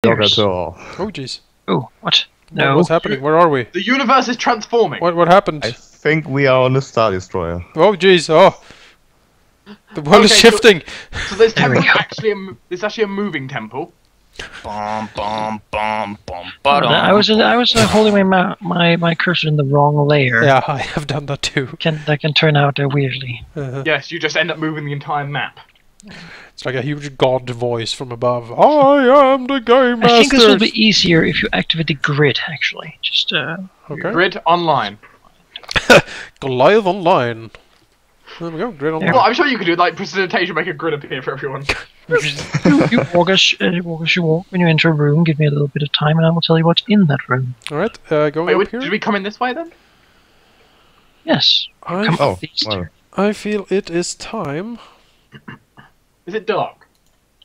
Not at all. Oh jeez. Oh, what? No. What's happening? Where are we? The universe is transforming. What happened? I think we are on a Star Destroyer. Oh jeez. Oh. The world is shifting. So this temple is actually a moving temple. Bum bum bum bum. I was holding my cursor in the wrong layer. Yeah, I have done that too. That can turn out weirdly. Yes, you just end up moving the entire map. It's like a huge god voice from above. I am the game master. I think this will be easier if you activate the grid. Actually, just okay. Grid online. Go live online. There we go. Grid online. Well, I'm sure you could do like precipitation, make a grid appear for everyone. you walk as you walk. When you enter a room, give me a little bit of time, and I will tell you what's in that room. All right. Going Wait, up here. did we come in this way then? Yes. I feel it is time. Is it dark?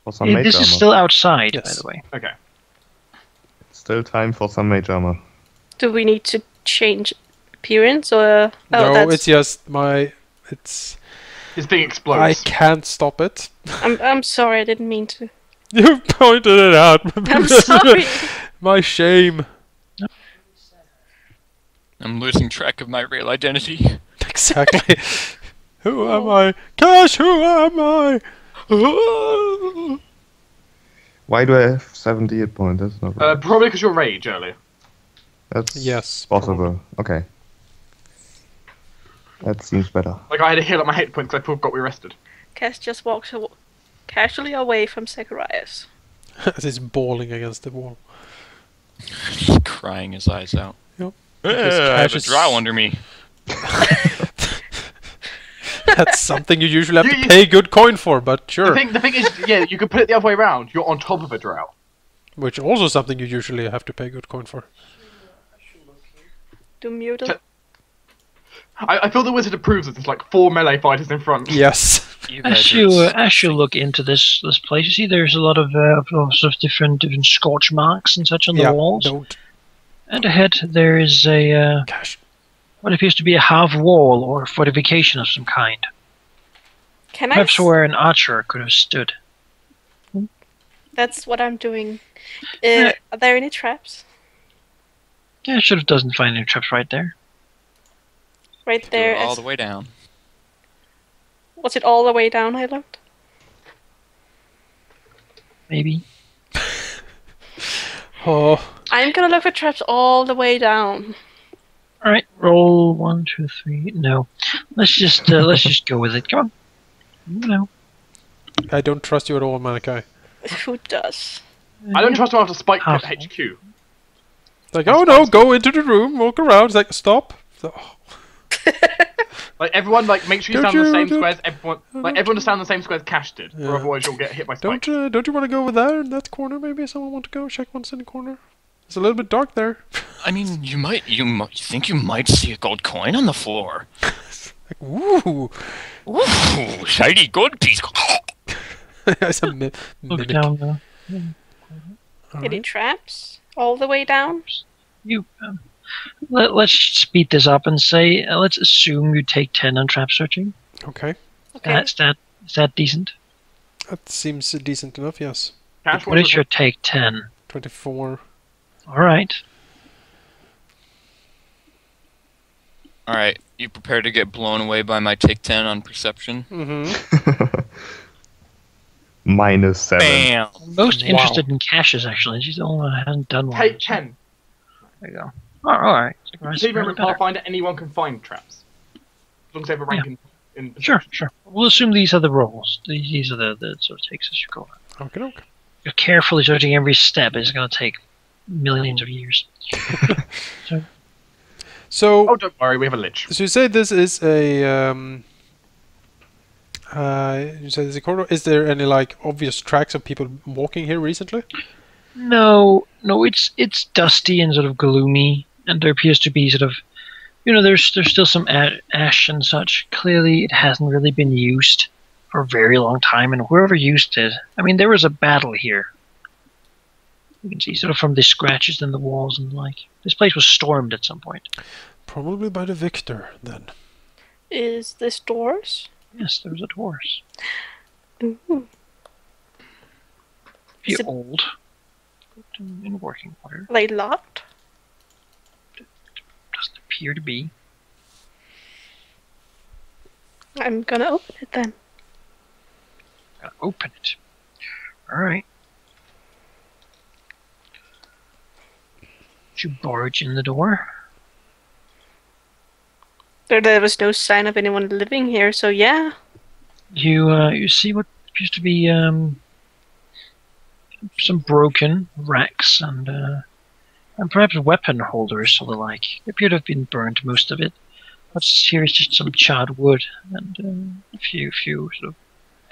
For some mage This armor. is still outside, Yes. by the way. Okay. It's still time for some mage armor. Do we need to change appearance or? Oh, No, that's... it's just my. It's. This thing explodes. I can't stop it. I'm sorry, I didn't mean to. You pointed it out. I'm sorry. My shame. I'm losing track of my real identity. Exactly. Who am I? Cash, who am I? Why do I have 70 hit points? That's not right. Probably because you're rage earlier. That's Yes, possible. Okay. That seems better. Like I had to heal up my hit points because I got rearrested. Cass just walks casually away from Zacharias. As he's bawling against the wall. Crying his eyes out. Yep. I have a is- drow under me. That's something you usually have to pay good coin for, but sure. The thing is, yeah, you could put it the other way around. You're on top of a drow. Which also something you usually have to pay good coin for. Do Mutal? I feel the wizard approves of this. Like 4 melee fighters in front. Yes. As you look into this place, you see there's a lot of sort of different scorch marks and such on the walls. Don't. And ahead there is a Gosh. what appears to be a half wall or fortification of some kind. Can I? Perhaps where an archer could have stood. That's what I'm doing. Are there any traps? Yeah, should have doesn't find any traps right there. Right there. All the way down. Was it all the way down? I looked. Maybe. Oh. I'm gonna look for traps all the way down. All right, roll 1, 2, 3. No, let's just go with it. Come on. No. I don't trust you at all, Malachi. Who does? I don't trust him after Spike Half. Pit HQ. Like, oh no, go into the room, walk around. It's like, stop. So, Like everyone, like make sure you Don't stand in the you- same don't- squares. Everyone to stand in the same squares Cash did, Yeah. or otherwise you'll get hit by Spike. don't you want to go over there in that corner? Maybe someone want to go check once in the corner. It's a little bit dark there. I mean, you think you might see a gold coin on the floor. Like, ooh. Ooh, shiny gold piece. It's a Look mimic. down there. Any traps all the way down? You. Let's speed this up and say let's assume you take 10 on trap searching. Okay. Okay. Is that decent? That seems decent enough, yes. Cash, What is your take 10? 24. All right. Alright, you prepare to get blown away by my take 10 on perception? Mm-hmm. -7. Bam! Most Wow. interested in caches, actually. She's the only one that hasn't done one. Take 10. There you go. Oh, all right. So remember in Pathfinder, anyone can find traps. As long as they have a rank in Sure, sure. We'll assume these are the rolls. These are the sort of takes as you go. Okay, okay. You're carefully searching every step. It's going to take millions of years. So, Oh, don't worry, we have a lich. so you say this is a you say this is a corridor. Is there any like obvious tracks of people walking here recently? No, it's dusty and sort of gloomy, and there appears to be sort of, there's still some ash and such. Clearly, it hasn't really been used for a very long time, and whoever used it, I mean, there was a battle here. You can see sort of from the scratches in the walls and the like. This place was stormed at some point. Probably by the victor, then. Is this doors? Yes, there was a horse. Ooh. Be Is it- old. in working order. Are they locked? Doesn't appear to be. I'm gonna open it then. Gotta open it. Alright. You barge in the door. There was no sign of anyone living here, so yeah. You see what appears to be some broken racks and perhaps weapon holders or the like. They appear to have been burned, most of it. What's here is just some charred wood and a few sort of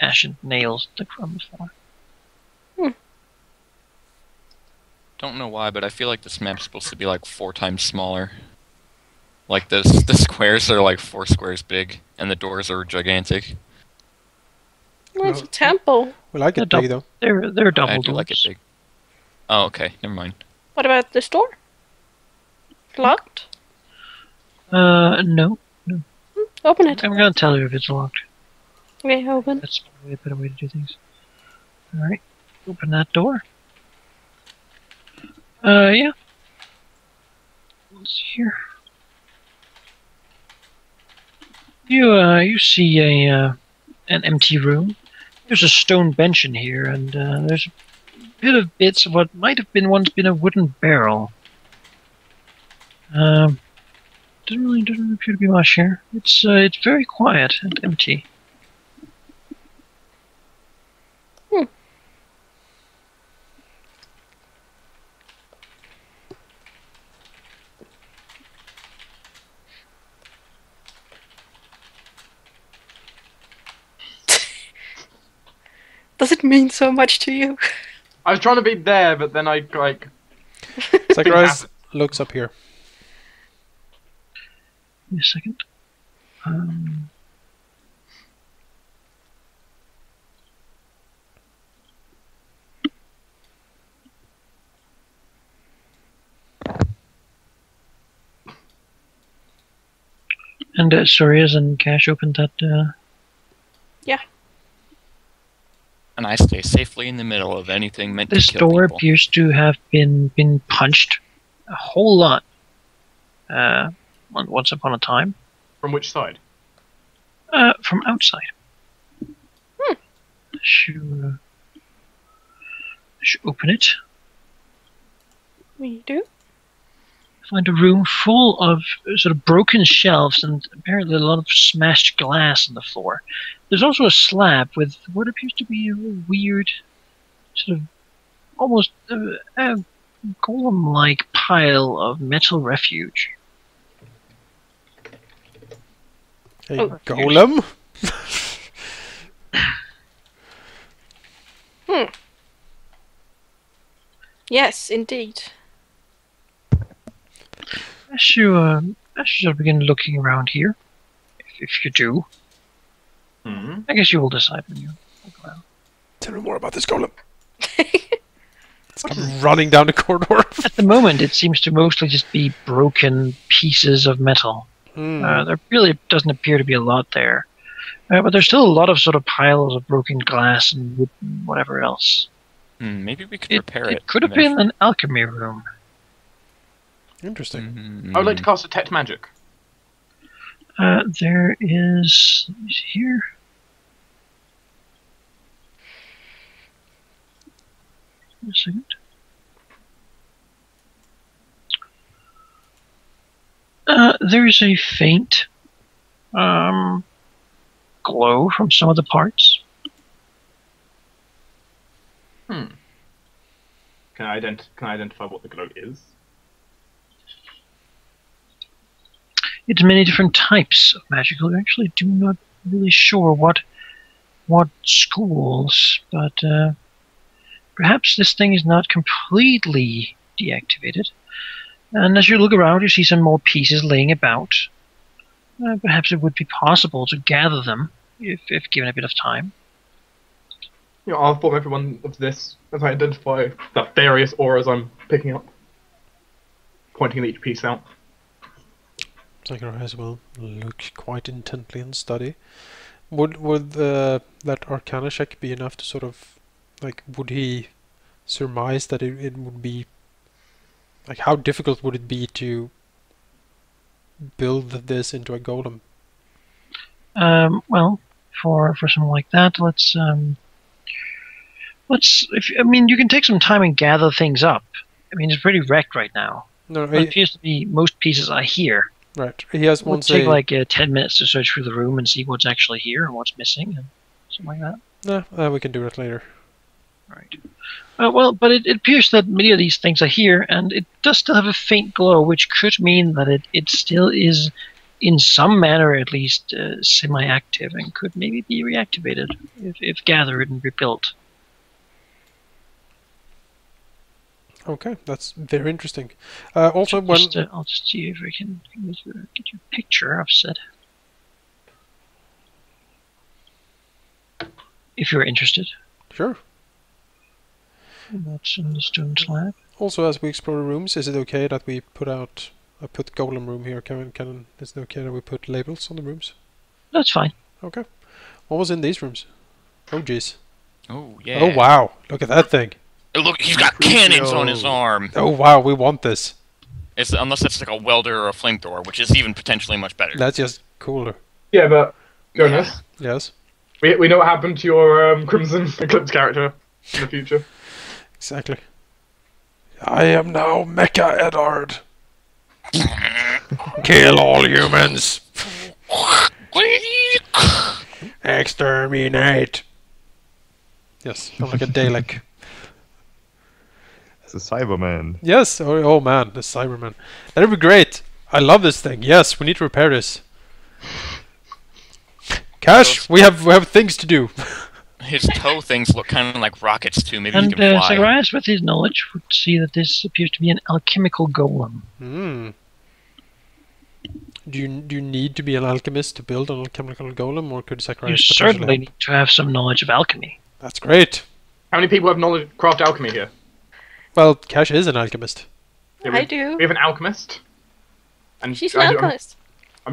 ashen nails stuck from the floor. Don't know why, but I feel like this map's supposed to be like 4 times smaller. Like the squares are like 4 squares big, and the doors are gigantic. Well, it's a temple. We like it big though. They're double I doors. do like it big. Oh, okay, never mind. What about this door? Locked? No. Open it. I'm gonna tell you if it's locked. Okay, open. That's probably a better way to do things. Alright, open that door. Yeah. Let's see here. You see an empty room. There's a stone bench in here, and there's a bit of bits of what might have been once been a wooden barrel. Doesn't appear to be much here. It's very quiet and empty. Does it mean so much to you? I was trying to be there, but then I like. Zacharias looks up here. Give me a second. And Sorias and Cash opened that. Yeah. And I stay safely in the middle of anything meant This to kill door people. appears to have been punched a whole lot. Once upon a time. From which side? From outside. Should open it. We do? Find a room full of sort of broken shelves and apparently a lot of smashed glass on the floor. There's also a slab with what appears to be a weird, sort of almost a golem-like pile of metal refuge. A Oh. golem? Yes, indeed. As you sort of begin looking around here, if you do, Hmm. I guess you will decide when you look around. Tell me more about this golem. It's come running down the corridor. At the moment, it seems to mostly just be broken pieces of metal. There really doesn't appear to be a lot there. But there's still a lot of sort of piles of broken glass and wood and whatever else. Maybe we could repair it. It could have been an alchemy room. Interesting. I would like to cast Detect Magic. There is... let me see here. Give me a second. There's a faint glow from some of the parts. Can I identify what the glow is? It's many different types of magical. I actually do not really sure what schools, but perhaps this thing is not completely deactivated. And as you look around, you see some more pieces laying about. Perhaps it would be possible to gather them if given a bit of time. You know, I'll inform everyone of this as I identify the various auras I'm picking up, pointing each piece out. Zacharias will look quite intently and study. Would that Arcana check be enough to sort of, like, would he surmise that it would be like, how difficult would it be to build this into a golem? Well, for something like that, I mean, you can take some time and gather things up. I mean, it's pretty wrecked right now. No, It appears to be most pieces are here. right. He has It would one take say. like 10 minutes to search through the room and see what's actually here and what's missing and something like that. Nah, we can do it later. Right. Well, but it appears that many of these things are here, and it does still have a faint glow, which could mean that it still is, in some manner at least, semi-active and could maybe be reactivated if gathered and rebuilt. Okay, that's very interesting. Also, when I'll just see if I can get you a picture of said. If you're interested. sure. And that's in the stone slab. Also, as we explore the rooms, is it okay that we put golem room here? Is it okay that we put labels on the rooms? That's fine. Okay. What was in these rooms? Oh, jeez. Oh yeah. Oh, wow. Look at that thing. Look, he's got cannons on his arm. Oh, wow. We want this. Unless it's like a welder or a flamethrower, which is even potentially much better. That's just cooler. Yeah, but Jonas, Yes. we know what happened to your Crimson Eclipse character in the future. Exactly. I am now Mecha Eddard. Kill all humans. Exterminate. Yes, sound like a Dalek. It's a Cyberman. Yes. Oh man, the Cyberman. That'd be great. I love this thing. Yes, we need to repair this. Cash, we have things to do. His toe things look kind of like rockets too. Maybe he And can fly. Zacharias, with his knowledge, would see that this appears to be an alchemical golem. Hmm. Do you need to be an alchemist to build an alchemical golem, or could You Zacharias certainly potentially need to have some knowledge of alchemy. help? That's great. How many people have knowledge craft alchemy here? Well, Cash is an alchemist. Yeah, I do. We have an alchemist. And She's an I'm alchemist.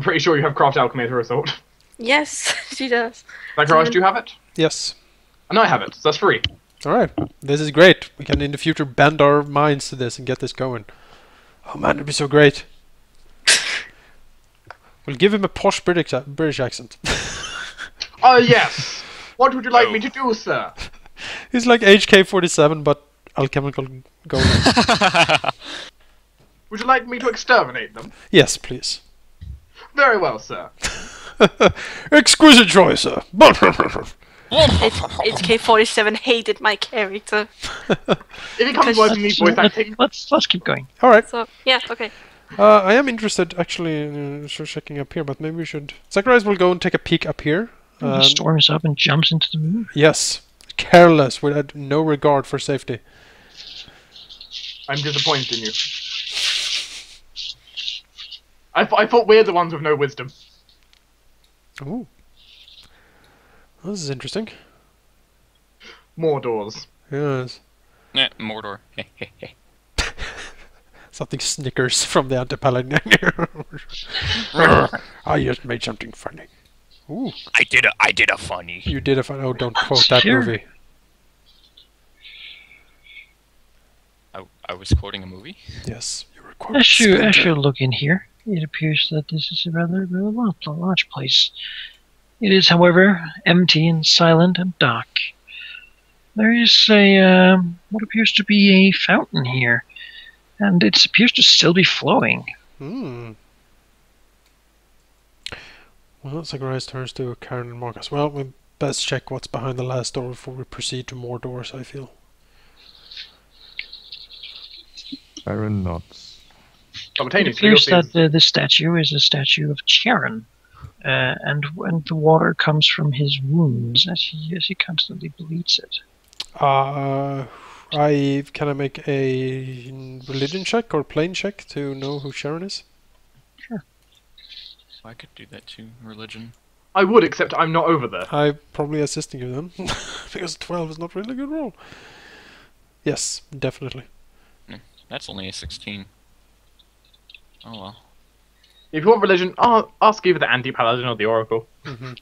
pretty sure you have craft alchemy as a result. Yes, she does. Zacharias, do you have it? Yes. And I have it, so that's free. All right. This is great. We can in the future bend our minds to this and get this going. Oh man, it'd be so great. We'll give him a posh British accent. Oh, yes! What would you like me to do, sir? He's like HK-47, but alchemical golem. Would you like me to exterminate them? Yes, please. Very well, sir. Exquisite choice, sir. HK-47 hated my character. If he comes to need voice acting, Let's keep going. All right. So, yeah, okay. I am interested, actually, in checking up here, but maybe we should... Zacharias will go and take a peek up here. He storms up and jumps into the room. Yes. Careless, with no regard for safety. I'm disappointed in you. I thought we're the ones with no wisdom. Ooh. Well, this is interesting. More doors. Yes. Mordor. Something snickers from the anti-paladin. I just made something funny. Ooh. I did a funny. You did a fun... Oh, don't quote that Here. movie. I was quoting a movie. Yes, you were quoting As you Splinter. look in here, it appears that this is a rather large place. It is, however, empty and silent and dark. There is what appears to be a fountain here, and it appears to still be flowing. Hmm. Well, Zacharias turns to Karen and Marcus. Well, we best check what's behind the last door before we proceed to more doors, I feel. Baron nods. It Simultaneously, you'll appears see that this statue is a statue of Charon, and the water comes from his wounds as he constantly bleeds it. Can I make a religion check or plane check to know who Sharon is? I could do that too. Religion. I would, except I'm not over there. I'm probably assisting you then, because 12 is not really a good roll. Yes, definitely. That's only a 16. Oh well. If you want religion, ask either the anti-paladin or the oracle. Hmm.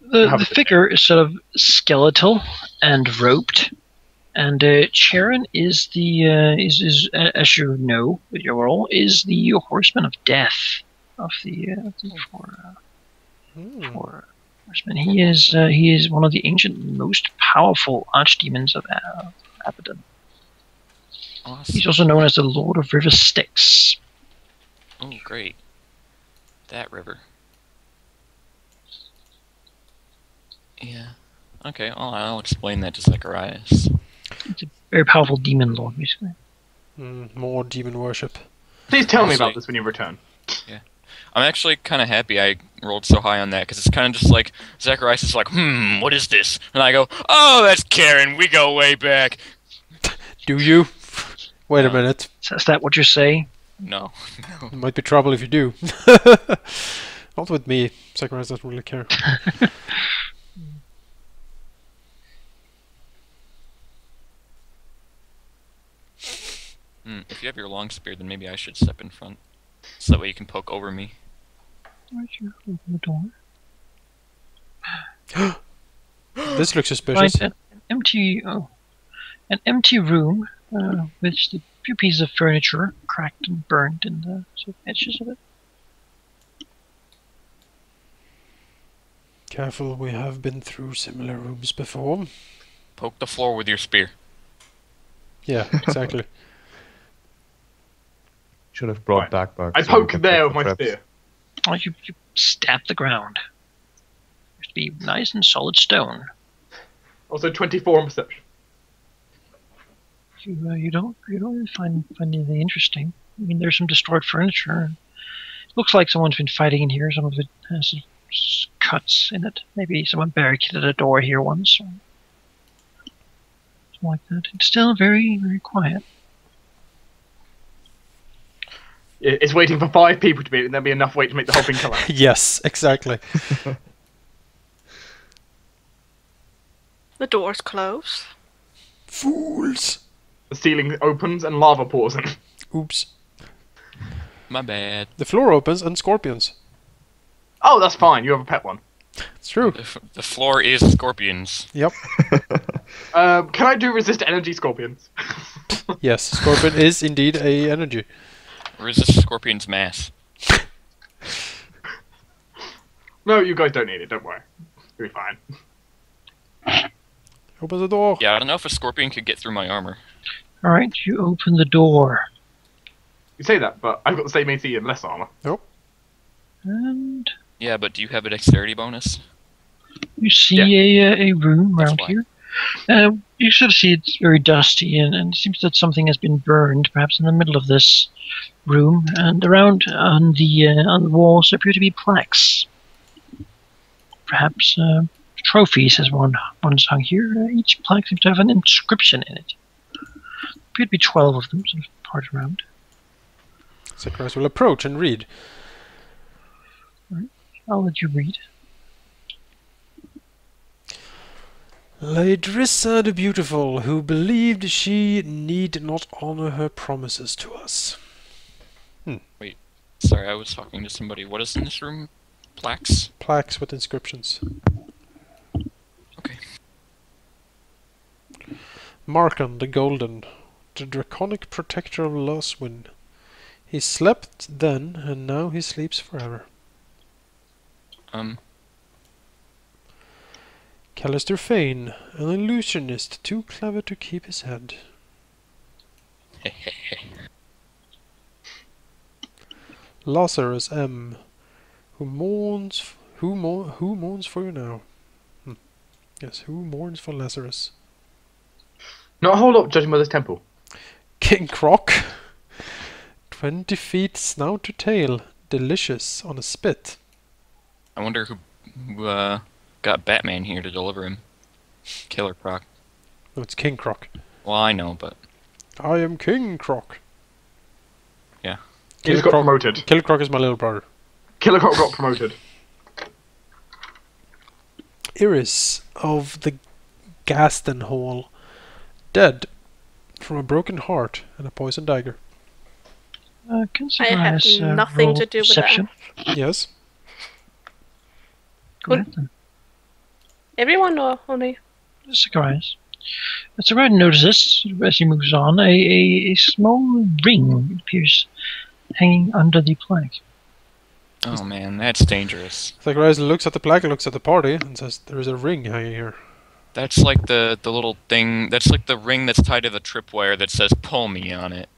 The figure is sort of skeletal and roped, And Charon is the as you know with your role, is the horseman of death of the four horsemen. He is one of the ancient, most powerful archdemons of Abaddon. Awesome. He's also known as the Lord of River Styx. Oh, great. That river. Yeah. Okay, I'll explain that to Zacharias. It's a very powerful demon lord, basically. More demon worship. Please tell me Actually- about this when you return. I'm actually kind of happy I rolled so high on that, because it's kind of just like, Zacharias is like, what is this? And I go, oh, that's Karen, we go way back. Do you? Wait a No. minute. Is that what you say? No. There might be trouble if you do. Not with me. Zacharias doesn't really care. If you have your long spear, then maybe I should step in front. So that way you can poke over me. Why don't you open the door? This looks suspicious. Right, an empty room with just a few pieces of furniture cracked and burned in the sort of edges of it. Careful, we have been through similar rooms before. Poke the floor with your spear. Yeah, exactly. Should have brought Right. backpacks. I so we poke can there check with the my traps. spear. Oh, you stab the ground. It to be nice and solid stone. Also 24 on perception. You don't really find anything interesting. I mean, there's some destroyed furniture. Looks like someone's been fighting in here. Some of it has some cuts in it. Maybe someone barricaded a door here once. Or something like that. It's still very, very quiet. It's waiting for 5 people to be, and there'll be enough weight to make the whole thing collapse. Yes, exactly. The door's closed. Fools! The ceiling opens and lava pours in. Oops. My bad. The floor opens and scorpions. Oh, that's fine. You have a pet one. It's true. The floor is scorpions. Yep. Can I do resist energy scorpions? Yes, scorpion is indeed a energy. Resist scorpion's mass. No, you guys don't need it. Don't worry. You'll be fine. Open the door. Yeah, I don't know if a scorpion could get through my armor. Alright, you open the door. You say that, but I've got the same AC and less armor. And Yeah, but do you have a dexterity bonus? you see a room That's around why. here. You sort of see it's very dusty, and it seems that something has been burned, perhaps in the middle of this room. And around on the walls appear to be plaques. Perhaps trophies, as one's hung here. Each plaque seems to have an inscription in it. Appear to be 12 of them, sort of parted around. Zacharias will approach and read. I'll let you read. Laedrissa the Beautiful, who believed she need not honor her promises to us. Sorry, I was talking to somebody. What is in this room? Plaques? Plaques with inscriptions. Okay. Markan the Golden, the draconic protector of Loswyn. He slept then, and now he sleeps forever. Callister Fane, an illusionist too clever to keep his head. Lazarus M, who mourns for you now. Yes, who mourns for Lazarus? Not a whole lot judging by this temple. King Croc, 20 feet snout to tail, delicious on a spit. I wonder who got Batman here to deliver him. Killer Croc. No, it's King Croc. Well, I know, but I am King Croc. yeah. He just got promoted. Killer Croc is my little brother. Killer Croc got promoted. Iris of the Gaston Hall, dead from a broken heart and a poisoned dagger. Can I have Zacharias, nothing roll to do with perception? that. Yes. Go ahead then. Everyone or only? Zacharias. So I notices, as he moves on, a small ring appears hanging under the plaque. Oh man, that's dangerous. Zacharias looks at the plaque, looks at the party, and says, "There is a ring hanging here." That's like the little thing. That's like the ring that's tied to the tripwire that says "Pull me" on it.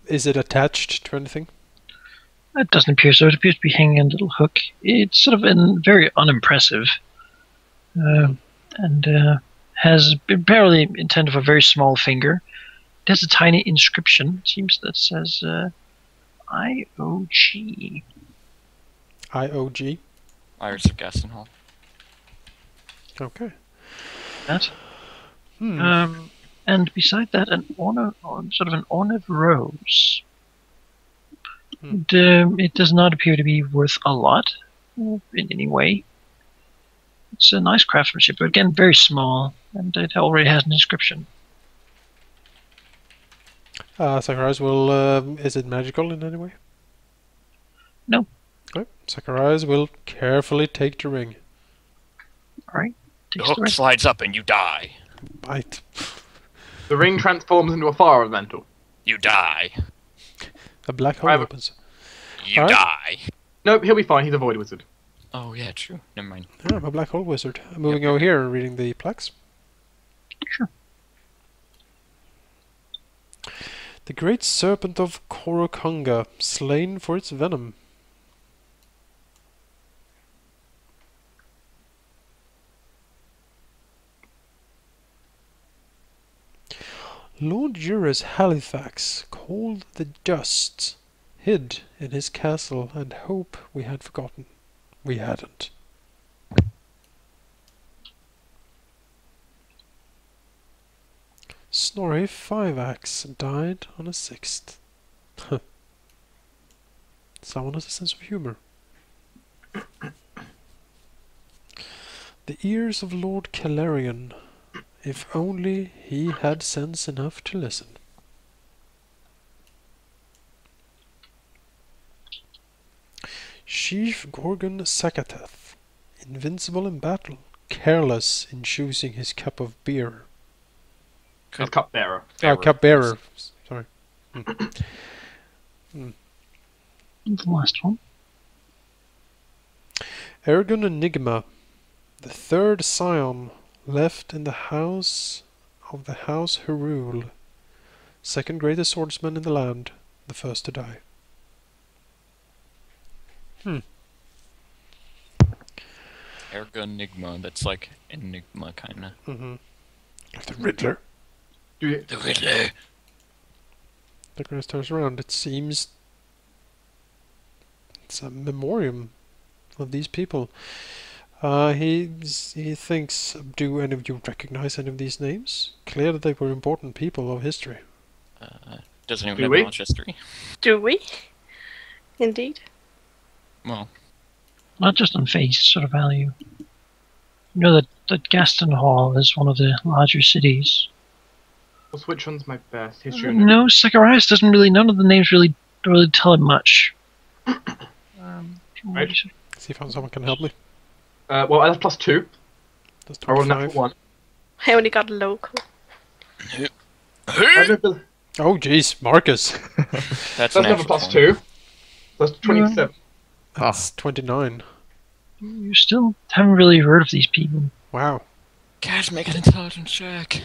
Is it attached to anything? It doesn't appear so. It appears to be hanging on a little hook. It's sort of very unimpressive, and has apparently intended for a very small finger. It has a tiny inscription. It seems that says IOG. IOG. Iris of Gastenhall. Okay. That. Hmm. And beside that, sort of an ornate rose. Hmm. And, it does not appear to be worth a lot in any way. It's a nice craftsmanship, but again, very small, and it already has an inscription. Zacharias will. Is it magical in any way? No. Okay. Zacharias will carefully take the ring. All right. The Takes the hook ring. slides up and you die. Bite. The ring transforms into a fire elemental. You die. A black hole Private- opens. You Alright. die. Nope, he'll be fine. He's a void wizard. Oh yeah, true. Never mind. Yeah, I'm a black hole wizard. I'm moving over here and reading the plaques. Sure. The great serpent of Korokonga, slain for its venom. Lord Eurus Halifax called the dust, hid in his castle, and hope we had forgotten. We hadn't. Snorri Five-Axe died on a 6th. Someone has a sense of humor. The ears of Lord Calerion. If only he had sense enough to listen. Chief Gorgon Sakateth. Invincible in battle. Careless in choosing his cup of beer. His cupbearer. Oh, cupbearer. Sorry. The last one. Ergun Enigma. The third scion left in the house of the House Hyrule. Second greatest swordsman in the land. The first to die. Erga Enigma. That's like Enigma kinda. Mm-hmm. The Riddler. Do you, The Riddler. The grass turns around. It seems it's a memoriam of these people. He thinks, do any of you recognize any of these names? Clear that they were important people of history. Doesn't even Do have we? much history. Do we? Indeed. Well, Not just on face sort of value. You know that Gaston Hall is one of the larger cities. which one's my best? History. No, Zacharias doesn't really. None of the names really tell him much. From what Right. he said. See if someone can help me. Well, that's +2. That's I rolled a 25. natural 1. I only got local. That's Oh, jeez, Marcus. that's never natural +2. That's 27. That's 29. You still haven't really heard of these people. Wow. Guys, make an intelligence check.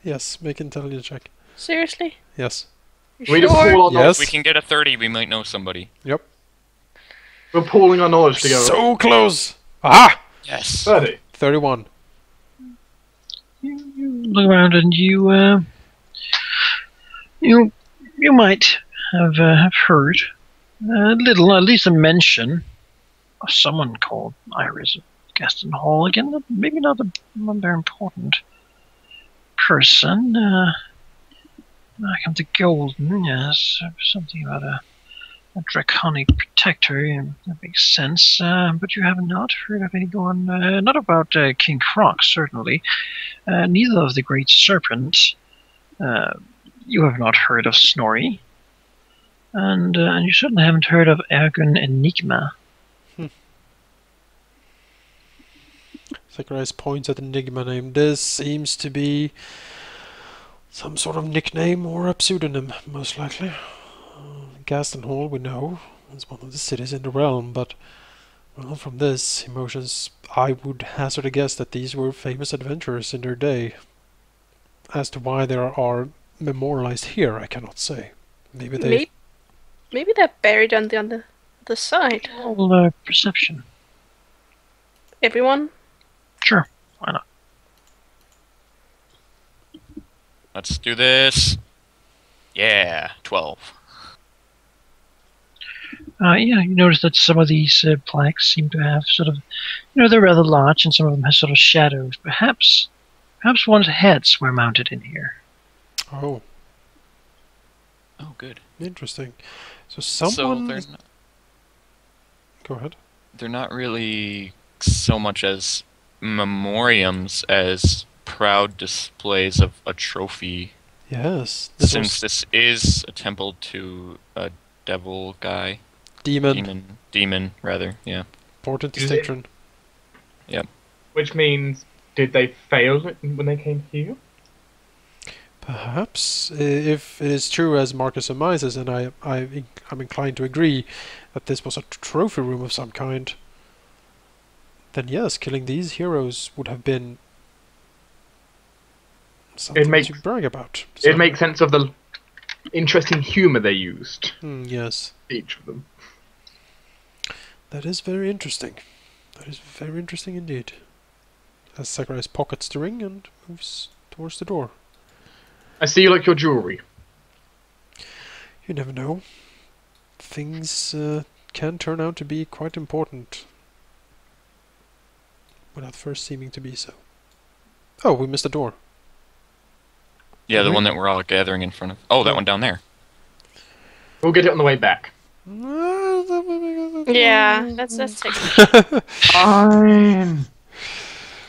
Yes, make intelligence check. Seriously? Yes. You We just sure? pool our knowledge. Yes. If we can get a 30, we might know somebody. Yep. We're pooling our knowledge together. So close. Ah! Yes. 30. 31. You look around and you might have heard a little, at least a mention of someone called Iris of Gaston Hall. Again, maybe not a very important person. I come to Golden, yes, something about a draconic protector. That makes sense. But you have not heard of anyone, not about King Croc, certainly. Neither of the Great Serpent. You have not heard of Snorri. And you certainly haven't heard of Ergun Enigma. Zacharias points at the Enigma name. This seems to be some sort of nickname or a pseudonym, most likely. Gaston Hall, we know, is one of the cities in the realm, but well, from this, emotions, I would hazard a guess that these were famous adventurers in their day. As to why they are memorialized here, I cannot say. Maybe they... Maybe they're buried on the side. Roll perception. Everyone? Sure, why not? Let's do this. Yeah, 12. Yeah, you notice that some of these plaques seem to have sort of, they're rather large, and some of them have sort of shadows. Perhaps one's heads were mounted in here. Oh, Oh, good. interesting. So someone... So they're not, Go ahead. they're not really so much as memoriams as proud displays of a trophy. Yes. Since this is a temple to a devil guy. Demon, rather, yeah. Important Is it- distinction. Which means, did they fail when they came here? Perhaps, if it is true as Marcus surmises, and I'm inclined to agree that this was a trophy room of some kind, then yes, killing these heroes would have been something makes- to brag about. It makes sense of the interesting humour they used, Yes, each of them. that is very interesting. That is very interesting indeed. As Zacharias pockets the ring and moves towards the door. I see you like your jewellery. You never know. Things can turn out to be quite important without first seeming to be so. Oh, we missed a door. Yeah, the one that we're all gathering in front of. Oh, that one down there. We'll get it on the way back. Yeah, let's take it. Fine.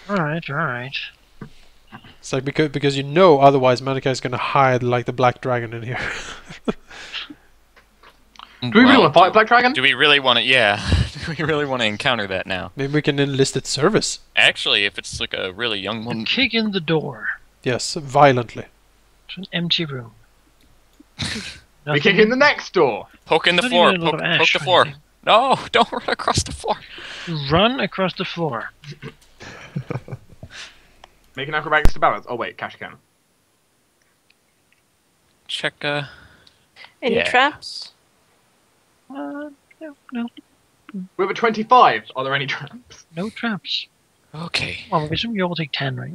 Alright. It's like because otherwise Malachi is gonna hide like the black dragon in here. Do we really want to fight Black Dragon? Do we really want to? Yeah. Do we really want to encounter that now? Maybe we can enlist its service. Actually, if it's like a really young one, Kick in the door. Yes, violently. It's an empty room. We kick in the next door. poke in the Not floor. even a lot of Poke ash the or floor. anything. No, don't run across the floor. Run across the floor. Make an acrobatics to balance. Oh wait, cash can. Check. Any Yeah. traps? No. We have a 25. Are there any traps? No traps. Okay. Well, I assume you all take 10, right?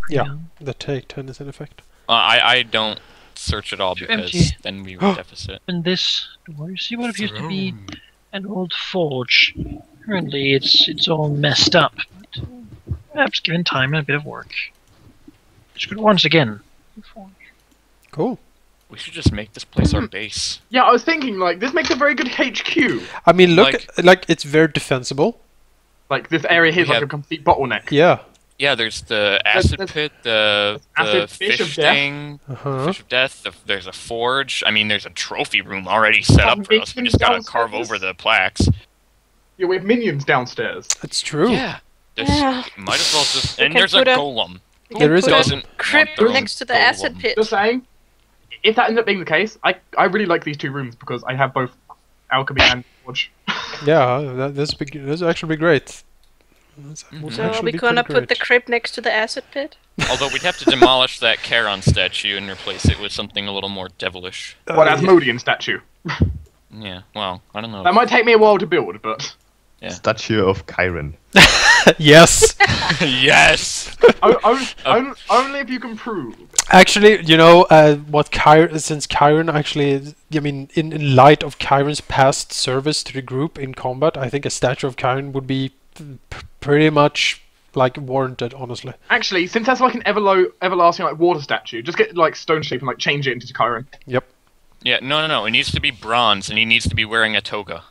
Yeah, the take 10 is in effect. I don't search at all Too because empty. then we would deficit. Open this door. You see what appears to be an old forge. Currently, it's all messed up, but perhaps given time and a bit of work, it's good once again. Cool. We should just make this place our base. Yeah, I was thinking like this makes a very good HQ. I mean, look, Like- like it's very defensible. Like this area here is We like have- a complete bottleneck. Yeah. Yeah, there's the acid There's- pit, the acid fish of death. thing, Uh-huh. fish of death. There's a forge. I mean, there's a trophy room already set up for us. We just gotta carve over the plaques. Yeah, we have minions downstairs. It's true. Yeah. There's, Yeah. Might as well just. We And can there's a put a- golem. We There can is put a- Doesn't crypt want their own next to the acid golem. pit. Just saying, if that ends up being the case, I really like these two rooms because I have both alchemy and forge. Yeah, that's actually be great. Would So are actually we be gonna pretty put the great. crypt next to the acid pit? Although we'd have to demolish that Charon statue and replace it with something a little more devilish. What Asmodean statue? Yeah, well, I don't know. That might take me a while to build, but Yeah. Statue of Chiron. Yes. Yes! only if you can prove. Actually, what Chiron, since Chiron actually, I mean, in light of Chiron's past service to the group in combat, I think a statue of Chiron would be pretty much like warranted, honestly. Actually, since that's like an everlasting like water statue, just get like stone shape and like change it into Chiron. Yep. Yeah, no. It needs to be bronze, and he needs to be wearing a toga.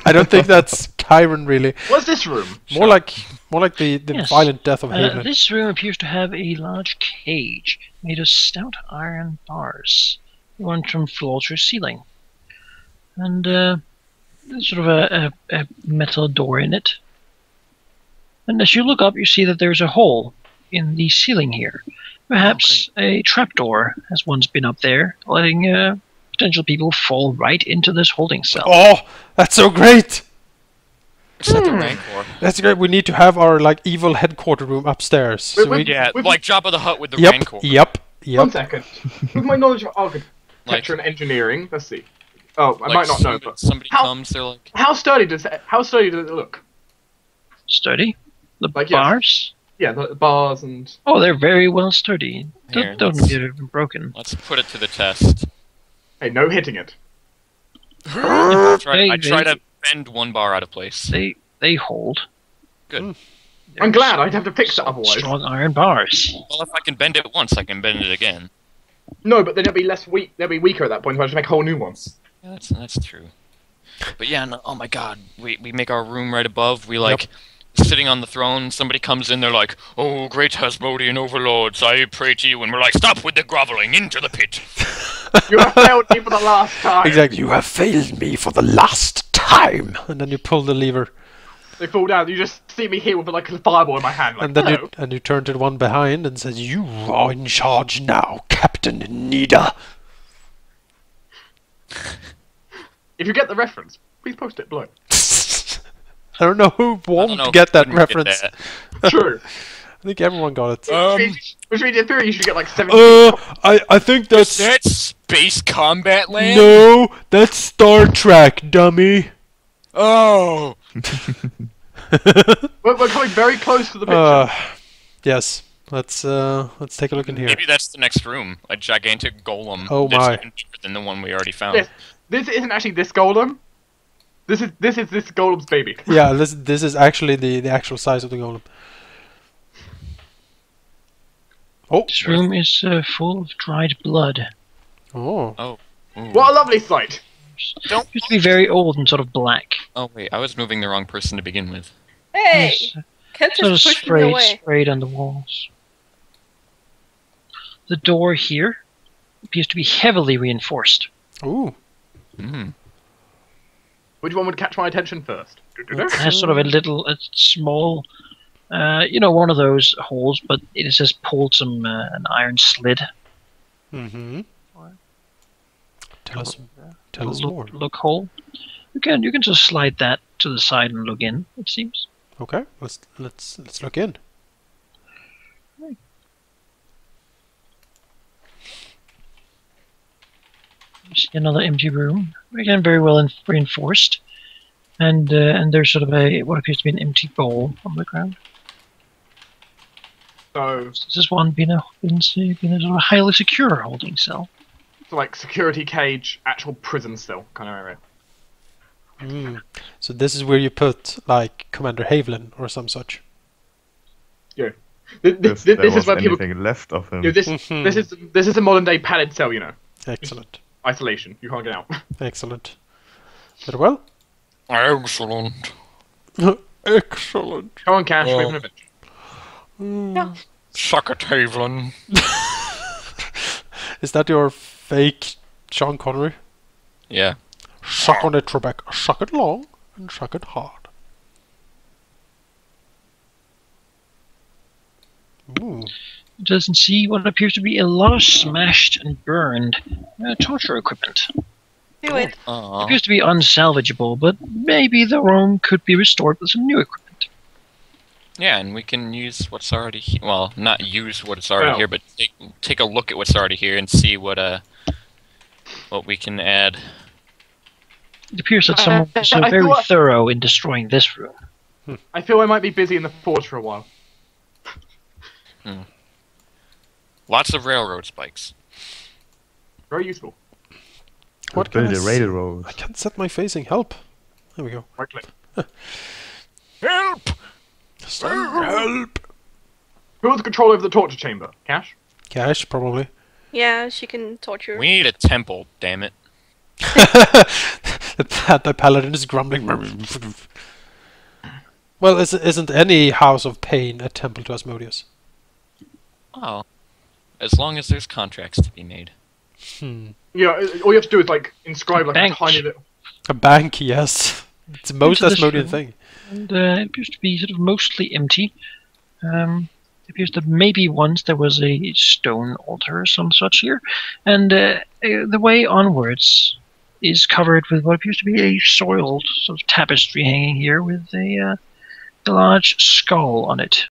I don't think that's Chiron really. What's this room? More like the Yes. violent death of Haven. This room appears to have a large cage made of stout iron bars, run from floor to ceiling, and there's sort of a metal door in it. And as you look up, you see that there's a hole in the ceiling here. Perhaps a trapdoor has once been up there, letting potential people fall right into this holding cell. Oh, that's so great! Is that the Rancor? That's great. We need to have our like evil headquarter room upstairs. So we, Yeah, like Jabba the Hutt with the yep, Rancor. yep. 1 second. With my knowledge of architecture and engineering, let's see. Oh, I Like might not know, but somebody how- comes, they're like, how sturdy does it look? Sturdy? The Like, yes. bars? Yeah, the bars and Oh, they're very well sturdy. Here, Don't let's- get it broken. let's put it to the test. hey, no hitting it. I They- try to bend one bar out of place. They hold. Good. I'm glad I'd have to fix it otherwise. Strong iron bars. Well, if I can bend it once, I can bend it again. No, but then it'll be less weak. They'll be weaker at that point. So I have to make whole new ones. Yeah, that's true. But yeah, no, oh my god, we make our room right above. We like sitting on the throne. Somebody comes in, they're like, "Oh, great Hasmodean overlords, I pray to you," and we're like, "Stop with the groveling, into the pit." You have failed me for the last time. exactly. You have failed me for the last time. And then you pull the lever, They fall down. You just see me here with like a fireball in my hand. Like, and then hello. you turn to the one behind and says, "You are in charge now, Captain Nida." If you get the reference, please post it below. I don't know who I don't won't know, get that couldn't get reference. that. True. I think everyone got it. Which means in theory you should get like 70. I think that's That's Space Combat Land? no, that's Star Trek, dummy. Oh! We're coming very close to the picture. Yes. Let's take a look in here. Maybe that's the next room. A gigantic golem. Oh that's my. even bigger than the one we already found. Yes. This isn't actually this golem. This is this golem's baby. Yeah, this is actually the actual size of the golem. Oh. This room is full of dried blood. Oh. Ooh. What a lovely sight. Don't. It used to be very old and sort of black. Oh wait, I was moving the wrong person to begin with. Hey! Yes, Can't sort of just push me away. sprayed on the walls. The door here appears to be heavily reinforced. Ooh. Hmm. Which one would catch my attention first? It has sort of a small, one of those holes, but it has just pulled an iron slid. Mm-hmm. Tell us more. Look hole. You can just slide that to the side and look in. It seems. Okay. Let's look in. You see another empty room. Again, very well reinforced, and there's sort of what appears to be an empty bowl on the ground. So, This is one being a sort of highly secure holding cell. like security cage, actual prison cell kind of area. Mm. So this is where you put like Commander Haviland or some such. Yeah. If This there is was where people. anything left of him. Yeah, this is a modern day padded cell, you know. Excellent. Isolation. You can't get out. Excellent. Very well. Excellent. Excellent. Come on, Cash. We have Oh. an adventure. No. Suck it, Haviland. Is that your fake Sean Connery? Yeah. Suck on it, Trebek. Suck it long and suck it hard. Ooh. It doesn't see what appears to be a lot of smashed and burned torture equipment. Do it. It Aww. appears to be unsalvageable, but maybe the room could be restored with some new equipment. Yeah, and we can use what's already here. Well, not use what's already Well. here, but take a look at what's already here and see what we can add. It appears that someone was I very thought- thorough in destroying this room. I feel I might be busy in the forge for a while. Lots of railroad spikes. Very useful. What Build can I a s- railroad. I can't set my facing. Help. There we go. Right click. Help! Help. Who has control over the torture chamber? Cash? Cash, probably. Yeah, she can torture. We need a temple, damn it. the paladin is grumbling. Well, isn't any house of pain a temple to Asmodeus? Oh. As long as there's contracts to be made. Yeah, all you have to do is like inscribe like Bank. a tiny little. A bank, yes. It's the most Into this Asmodean room. thing. And it appears to be sort of mostly empty. It appears that maybe once there was a stone altar or some such here, and the way onwards is covered with what appears to be a soiled sort of tapestry hanging here with a large skull on it.